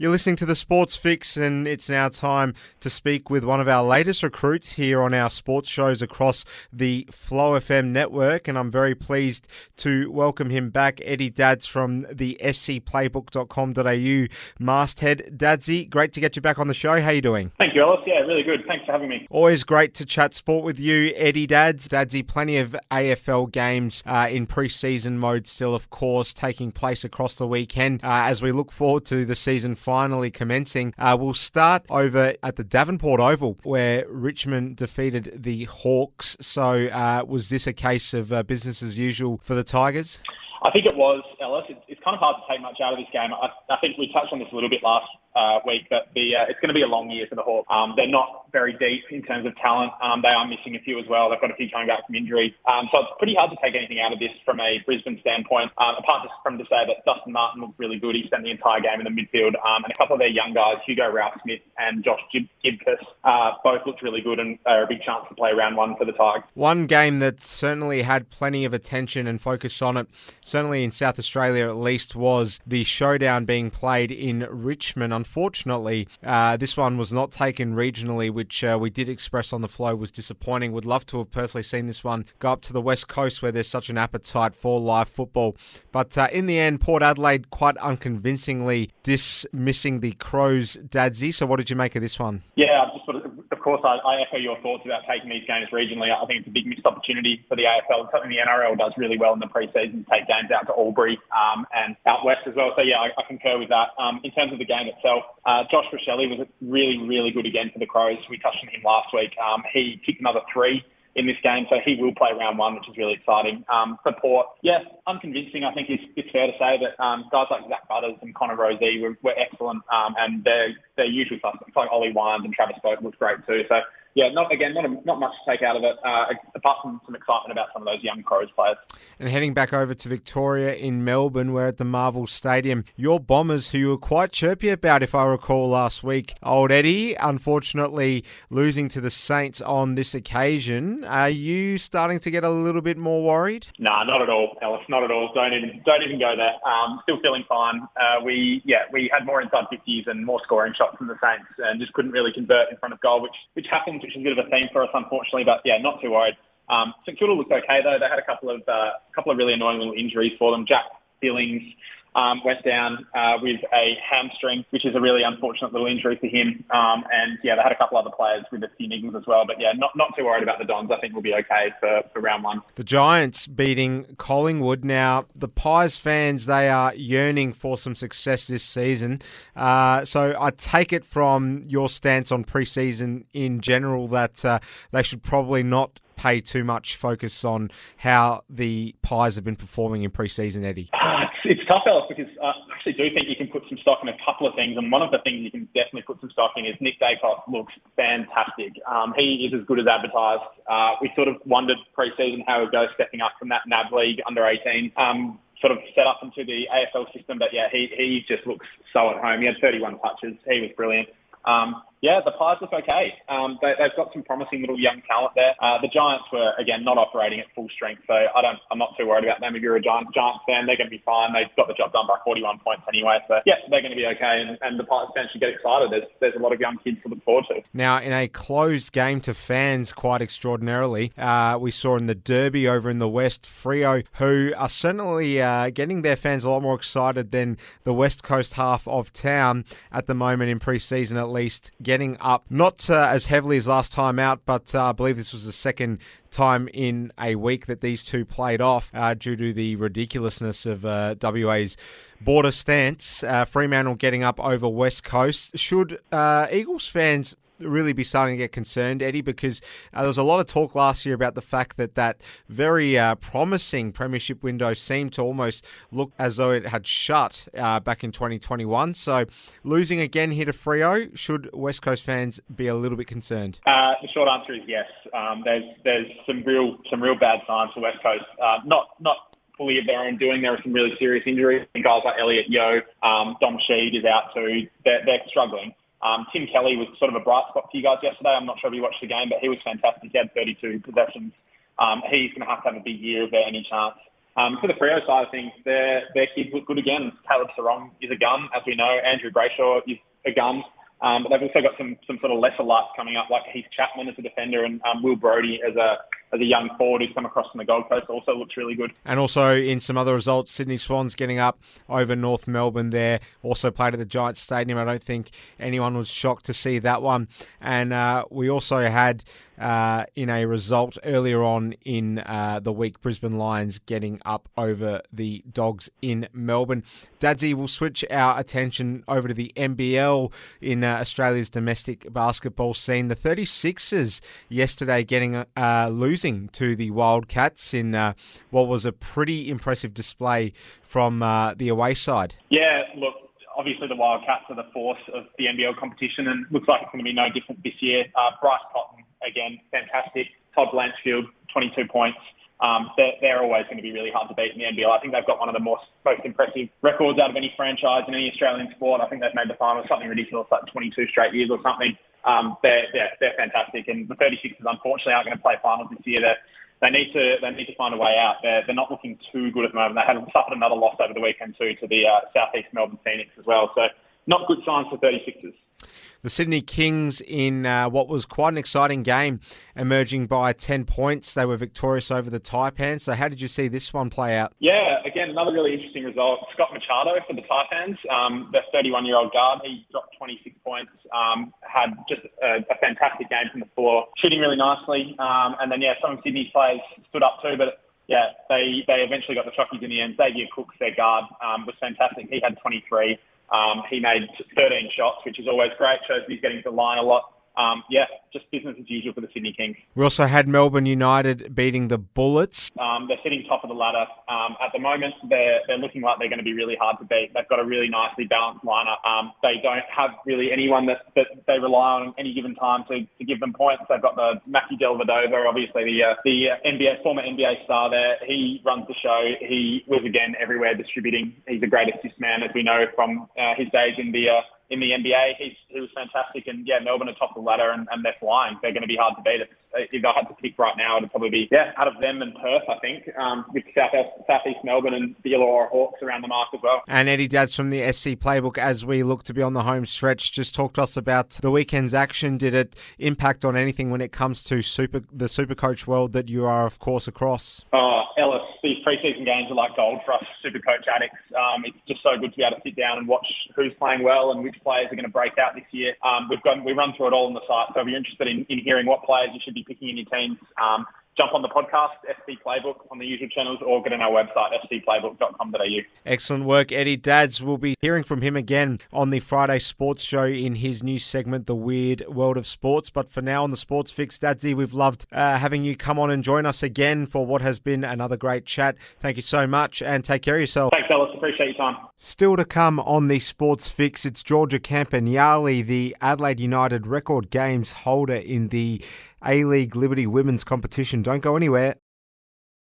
You're listening to the Sports Fix, and it's now time to speak with one of our latest recruits here on our sports shows across the Flow FM network, and I'm very pleased to welcome him back, Eddie Dads from the scplaybook.com.au masthead. Dadsy, great to get you back on the show. How are you doing? Thank you, Ellis. Yeah, really good. Thanks for having me. Always great to chat sport with you, Eddie Dads. Dadsy, plenty of AFL games in pre-season mode still, of course, taking place across the weekend as we look forward to the season finally commencing. We'll start over at the Davenport Oval where Richmond defeated the Hawks. So was this a case of business as usual for the Tigers? I think it was, Ellis. It's kind of hard to take much out of this game. I think we touched on this a little bit last week, but it's going to be a long year for the Hawks. They're not very deep in terms of talent. They are missing a few as well. They've got a few coming back from injury. So it's pretty hard to take anything out of this from a Brisbane standpoint, apart from to say that Dustin Martin looked really good. He spent the entire game in the midfield. And a couple of their young guys, Hugo Ralph-Smith and Josh Gibcus, both looked really good and are a big chance to play round one for the Tigers. One game that certainly had plenty of attention and focus on it, certainly in South Australia at least, was the showdown being played in Richmond. Unfortunately, this one was not taken regionally, which we did express on the Flow was disappointing. Would love to have personally seen this one go up to the West Coast where there's such an appetite for live football. But in the end, Port Adelaide quite unconvincingly dismissing the Crows, Dadsy. So what did you make of this one? Yeah, of course, I echo your thoughts about taking these games regionally. I think it's a big missed opportunity for the AFL. It's something the NRL does really well in the pre-season, take games out to Albury and out west as well. So yeah, I concur with that. In terms of the game itself, Josh Rochelli was really, really good again for the Crows. We touched on him last week. He kicked another 3 in this game, so he will play round one, which is really exciting. For Port, yeah, unconvincing, I think it's fair to say that guys like Zach Butters and Connor Rozee were excellent, and their usual suspects like Ollie Wines and Travis Boak looked great too. So yeah, not much to take out of it, apart from some excitement about some of those young Crows players. And heading back over to Victoria in Melbourne, we're at the Marvel Stadium. Your Bombers, who you were quite chirpy about, if I recall, last week, old Eddie, unfortunately losing to the Saints on this occasion. Are you starting to get a little bit more worried? No, not at all, Ellis. Not at all. Don't even go there. Still feeling fine. We had more inside 50s and more scoring shots than the Saints, and just couldn't really convert in front of goal, which happens, which is a bit of a theme for us, unfortunately. But yeah, not too worried. St Kilda looked okay though. They had a couple of really annoying little injuries for them. Jack Billings went down with a hamstring, which is a really unfortunate little injury for him. And yeah, they had a couple other players with a few niggles as well. But yeah, not too worried about the Dons. I think we'll be okay for round one. The Giants beating Collingwood. Now, the Pies fans, they are yearning for some success this season. So I take it from your stance on pre-season in general that they should probably not pay too much focus on how the Pies have been performing in pre-season, Eddie. It's tough, Ellis, because I actually do think you can put some stock in a couple of things, and one of the things you can definitely put some stock in is Nick Dacos looks fantastic. He is as good as advertised. We sort of wondered pre-season how he would go stepping up from that NAB League under 18. Sort of set up into the AFL system, but yeah, he just looks so at home. He had 31 touches. He was brilliant. Yeah, the Pies look okay. They've got some promising little young talent there. The Giants were, again, not operating at full strength, so I'm not too worried about them. If you're a Giants fan, they're going to be fine. They've got the job done by 41 points anyway, so yeah, they're going to be okay, and the Pies fans should get excited. There's a lot of young kids to look forward to. Now, in a closed game to fans, quite extraordinarily, we saw in the Derby over in the West, Freo, who are certainly getting their fans a lot more excited than the West Coast half of town at the moment in pre-season at least, getting up, not as heavily as last time out, but I believe this was the second time in a week that these two played off due to the ridiculousness of WA's border stance. Fremantle getting up over West Coast. Should Eagles fans really be starting to get concerned, Eddie, because there was a lot of talk last year about the fact that very promising premiership window seemed to almost look as though it had shut back in 2021. So losing again here to Freo, should West Coast fans be a little bit concerned? The short answer is yes. There's some real bad signs for West Coast. Not fully of their own doing. There are some really serious injuries. Guys like Elliot Yeo, Dom Sheed is out too. They're struggling. Tim Kelly was sort of a bright spot for you guys yesterday. I'm not sure if you watched the game, but he was fantastic. He had 32 possessions. He's going to have a big year if there any chance. For the Freo side of things, their kids look good again. Caleb Sarong is a gun, as we know. Andrew Brayshaw is a gun. But they've also got some sort of lesser luck coming up, like Heath Chapman as a defender and Will Brodie as a young forward who's come across from the Gold Coast also looks really good. And also in some other results, Sydney Swans getting up over North Melbourne there. Also played at the Giants Stadium. I don't think anyone was shocked to see that one. And we also had in a result earlier on in the week, Brisbane Lions getting up over the Dogs in Melbourne. Dadsy, we'll switch our attention over to the NBL in Australia's domestic basketball scene. The 36ers yesterday getting losing to the Wildcats in what was a pretty impressive display from the away side. Yeah, look, obviously the Wildcats are the force of the NBL competition and looks like it's going to be no different this year. Bryce Cotton, again, fantastic. Todd Blanchfield, 22 points. They're always going to be really hard to beat in the NBL. I think they've got one of the most impressive records out of any franchise in any Australian sport. I think they've made the final something ridiculous, like 22 straight years or something. They're fantastic, and the 36ers unfortunately aren't going to play finals this year. They need to find a way out. They're not looking too good at the moment. They had suffered another loss over the weekend too to the Southeast Melbourne Phoenix as well. So not good signs for 36ers. The Sydney Kings in what was quite an exciting game, emerging by 10 points. They were victorious over the Taipans. So how did you see this one play out? Yeah, again, another really interesting result. Scott Machado for the Taipans, the 31-year-old guard. He dropped 26 points, had just a fantastic game from the floor, shooting really nicely. And then, some of Sydney's players stood up too, but they eventually got the chockies in the end. Xavier Cooks, their guard, was fantastic. He had 23. He made 13 shots, which is always great. Shows he's getting to the line a lot. Just business as usual for the Sydney Kings. We also had Melbourne United beating the Bullets. They're sitting top of the ladder. At the moment, they're looking like they're going to be really hard to beat. They've got a really nicely balanced lineup. They don't have really anyone that they rely on any given time to give them points. They've got the Matthew Dellavedova, obviously the NBA former NBA star there. He runs the show. He was again everywhere distributing. He's a great assist man, as we know from his days in the NBA. He was fantastic, and Melbourne are top of the ladder and they're flying. They're going to be hard to beat. If I had to pick right now, it'd probably be out of them and Perth, I think, with Southeast Melbourne and the Illawarra Hawks around the mark as well. And Eddie Dads from the SC Playbook, as we look to be on the home stretch, just talk to us about the weekend's action. Did it impact on anything when it comes to the Supercoach world that you are, of course, across? Ellis, these pre-season games are like gold for us Supercoach addicts. It's just so good to be able to sit down and watch who's playing well and which players are going to break out this year. We run through it all on the site, so if you're interested in hearing what players you should be picking in your teams, jump on the podcast, SC Playbook, on the usual channels, or get on our website, scplaybook.com.au. Excellent work, Eddie Dads. We'll be hearing from him again on the Friday Sports Show in his new segment, The Weird World of Sports. But for now on the Sports Fix, Dadsy, we've loved having you come on and join us again for what has been another great chat. Thank you so much, and take care of yourself. Thanks, Ellis. Appreciate your time. Still to come on the Sports Fix, it's Georgia Campagnoli, the Adelaide United record games holder in the A-League Liberty Women's competition. Don't go anywhere.